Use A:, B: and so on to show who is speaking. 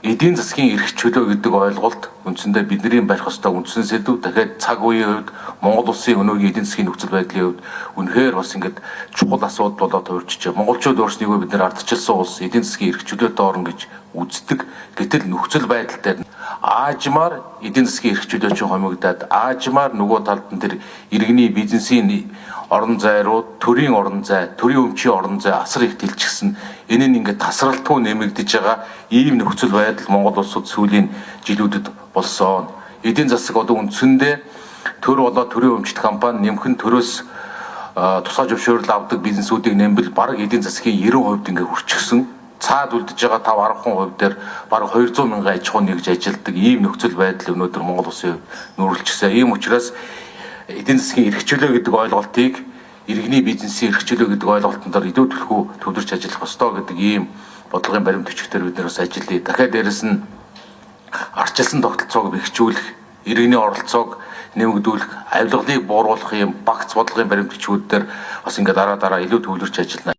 A: эдийн засгийн эрх чөлөө гэдэг ойлголт үндсэндээ бидний барих ёстой үндсэн сэдв. Дахиад цаг үеийн хувьд Монгол улсын өнөөгийн эдийн засгийн нөхцөл байдлын хувьд үнэхээр бас ингээд чухал асуудал болоод хувирчжээ. Монголчууд өөрсдийгөө бид нэр ардчилсан улс, эдийн засгийн эрх чөлөөтэй орн гэж үздэг. Гэтэл нөхцөл байдал дээр аажмаар эдийн засгийн эрх чөлөө чинь хомигдаад аажмаар нөгөө талд нь тэр иргэний бизнесийн орон зай руу төрийн орон зай, төрийн өмчийн орон зай асар их дэлчихсэн. Энэ нь ингээд тасралтгүй нэмэгдэж байгаа ийм нөхцөл байдал Монгол улсад сүүлийн жилүүдэд болсон. Эдийн засаг одоо үндсэндээ төр болоод төрийн өмчит компани нэмхэн төрөөс тусгай зөвшөөрөл авдаг бизнесүүдийг нэмбэл бараг эдийн засгийн 90% ингээд хүрчихсэн. Цаад үлдэж байгаа 5-10% дээр бараг 200 мянган аж ахуй нэгж ажилтдаг ийм нөхцөл байдал өнөөдөр Монгол улсын нүүрлэлчихсэн. Ийм учраас эдийн засгийн эрх чөлөө гэдэг ойлголтыг иргэний бизнесийн эрх чөлөө гэдэг ойлголтоор илүү төлхөө төвлөрч ажиллах ёстой гэдэг ийм бодлогын баримт бичгээр бид нэр бас ажиллая. Дахиад дээрэс нь ардчилсан тогтолцоог бэхжүүлэх, иргэний оролцоог нэмэгдүүлэх, авилгалыг бууруулах ийм багц бодлогын баримт бичгүүд дээр бас ингээд дараа илүү төвлөрч ажиллана.